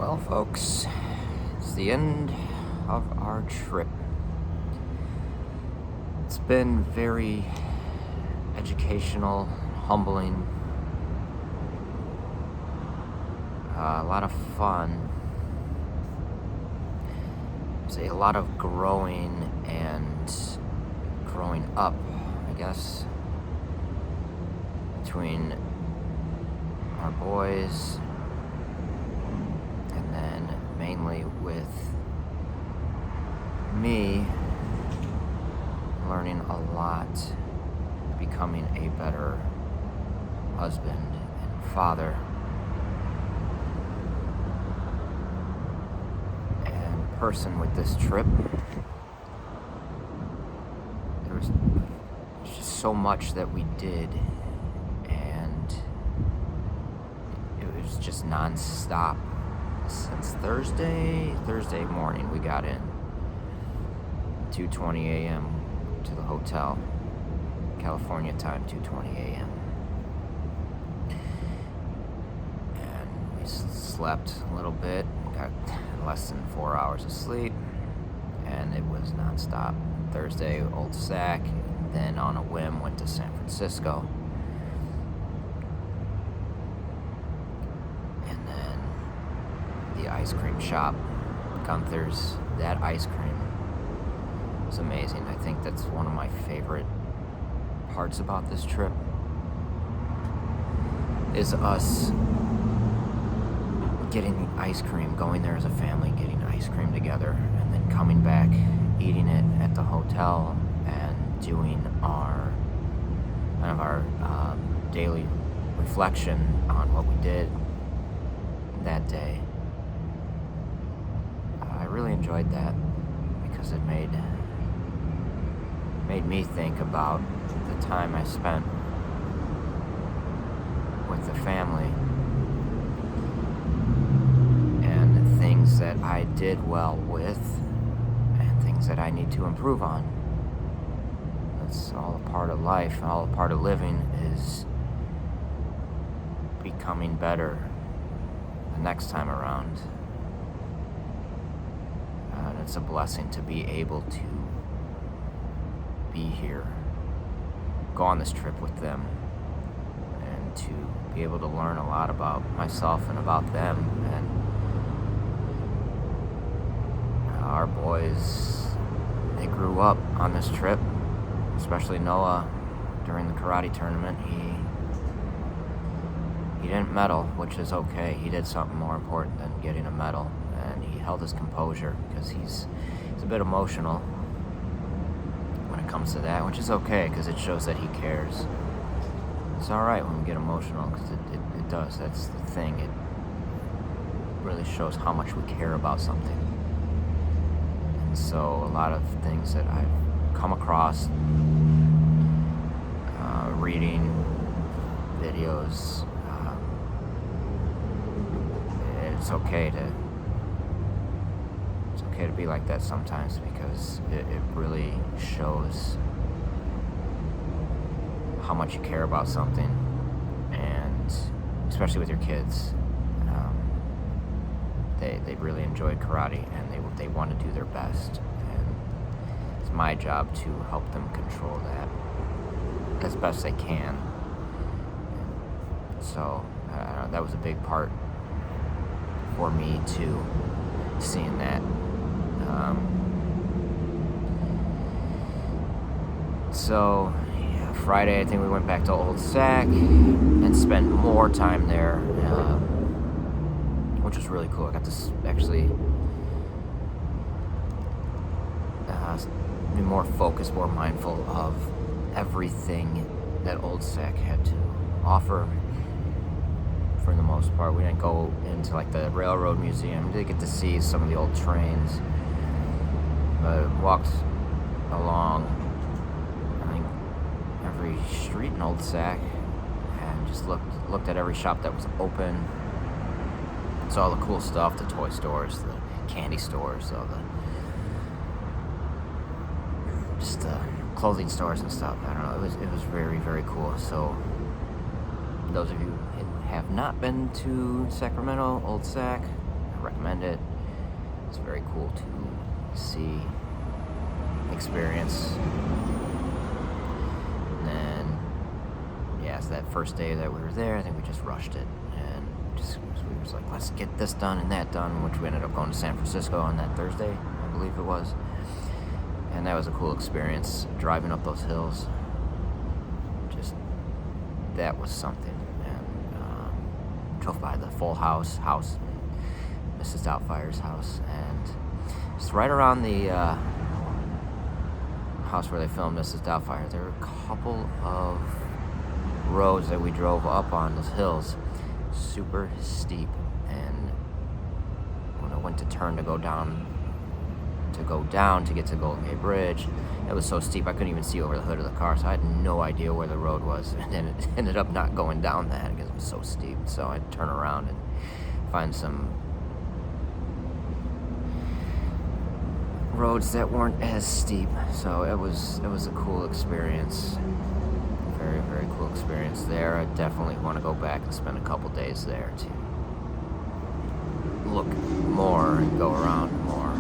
Well, folks, it's the end of our trip. It's been very educational, humbling, a lot of fun. Say a lot of growing and growing up, I guess, between our boys, and then mainly with me learning a lot, becoming a better husband and father and person with this trip. There was just so much that we did, and it was just non-stop. Since Thursday morning, we got in 2:20 a.m. to the hotel, California time, 2:20 a.m. And we slept a little bit, got less than 4 hours of sleep, and it was nonstop. Thursday, Old Sac, then on a whim went to San Francisco. The ice cream shop, Gunther's, that ice cream was amazing. I think that's one of my favorite parts about this trip, is us getting ice cream, going there as a family, getting ice cream together, and then coming back, eating it at the hotel, and doing our kind of our daily reflection on what we did that day. I really enjoyed that because it made me think about the time I spent with the family and the things that I did well with and things that I need to improve on. That's all a part of life, all a part of living, is becoming better the next time around. And it's a blessing to be able to be here, go on this trip with them, and to be able to learn a lot about myself and about them. And our boys, they grew up on this trip, especially Noah. During the karate tournament, he didn't medal, which is okay. He did something more important than getting a medal, and he held his composure because he's a bit emotional when it comes to that, which is okay because it shows that he cares. It's all right when we get emotional because it does. That's the thing. It really shows how much we care about something. And so a lot of things that I've come across, reading videos, it's okay to be like that sometimes, because it really shows how much you care about something, and especially with your kids. They really enjoyed karate, and they want to do their best, and it's my job to help them control that as best they can. So that was a big part for me too, seeing that. So yeah, Friday I think we went back to Old Sac and spent more time there, which was really cool. I got to actually be more focused, more mindful of everything that Old Sac had to offer. For the most part, we didn't go into like the railroad museum. We did get to see some of the old trains, but walked along, I think, every street in Old Sac, and just looked at every shop that was open. Saw all the cool stuff, the toy stores, the candy stores, all the just clothing stores and stuff. I don't know. It was very, very cool. So those of you who have not been to Sacramento, Old Sac, I recommend it. It's very cool to see, experience. And then, yeah, so that first day that we were there, I think we just rushed it. And we was like, let's get this done and that done, which we ended up going to San Francisco on that Thursday, I believe it was. And that was a cool experience, driving up those hills. Just, that was something. And drove by the Full House, Mrs. Doubtfire's house, and just right around the house where they filmed Mrs. Doubtfire, there were a couple of roads that we drove up on those hills, super steep, and when I went to turn to go down to get to Golden Gate Bridge, it was so steep I couldn't even see over the hood of the car, so I had no idea where the road was, and then it ended up not going down that because it was so steep. So I'd turn around and find some roads that weren't as steep. So it was a cool experience, very, very cool experience there. I definitely want to go back and spend a couple days there to look more and go around more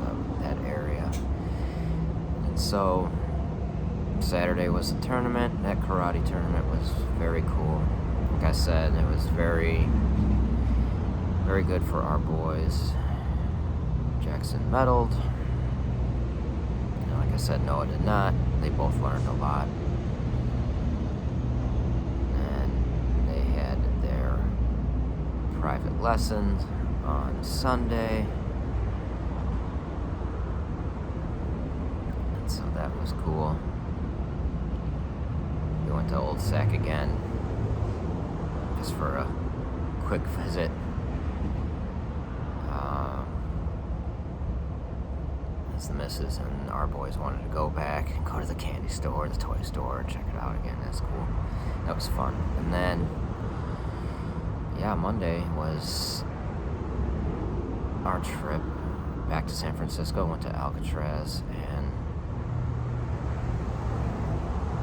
of that area. And so Saturday was the tournament. That karate tournament was very cool. Like I said, it was very, very good for our boys. Jackson medaled. Like I said, Noah did not. They both learned a lot. And they had their private lessons on Sunday. And so that was cool. We went to Old Sac again, just for a quick visit. The missus and our boys wanted to go back and go to the candy store, the toy store, check it out again. That's cool. That was fun. And then, yeah, Monday was our trip back to San Francisco. Went to Alcatraz and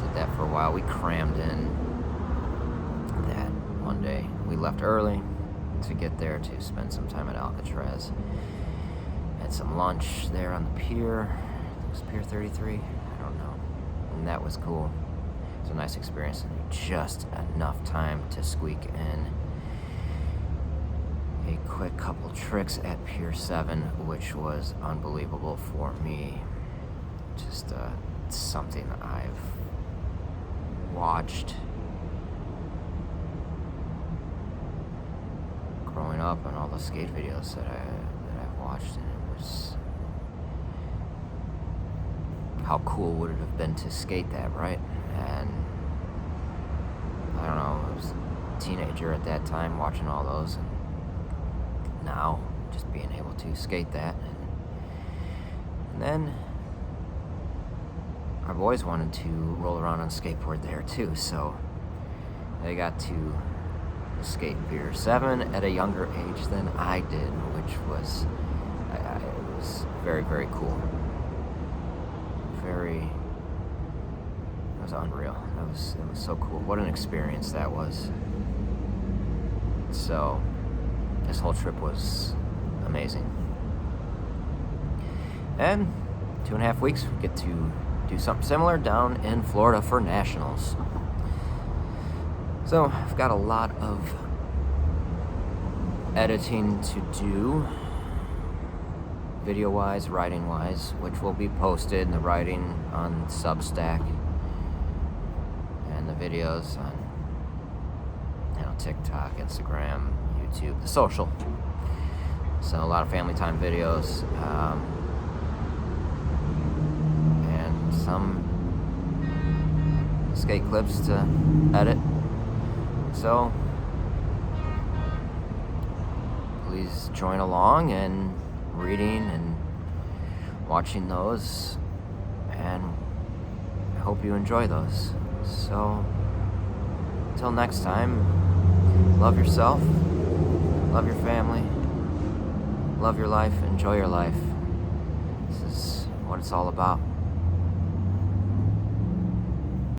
did that for a while. We crammed in that Monday. We left early to get there to spend some time at Alcatraz. Had some lunch there on the pier. I think it was Pier 33. I don't know. And that was cool. It was a nice experience. And just enough time to squeak in a quick couple tricks at Pier 7, which was unbelievable for me. Just something I've watched growing up and all the skate videos that I've watched, and it was, how cool would it have been to skate that, right? And I don't know, I was a teenager at that time watching all those, and now just being able to skate that. And then our boys wanted to roll around on skateboard there too, so they got to skate Pier 7 at a younger age than I did, which was it was very, very cool. It was unreal. It was so cool. What an experience that was. So this whole trip was amazing. And 2.5 weeks, we get to do something similar down in Florida for nationals. So I've got a lot of editing to do, video-wise, writing-wise, which will be posted in the writing on Substack and the videos on, TikTok, Instagram, YouTube, the social. So a lot of family time videos, and some skate clips to edit. So please join along and reading and watching those, and I hope you enjoy those. So until next time, love yourself, love your family, love your life, enjoy your life. This is what it's all about.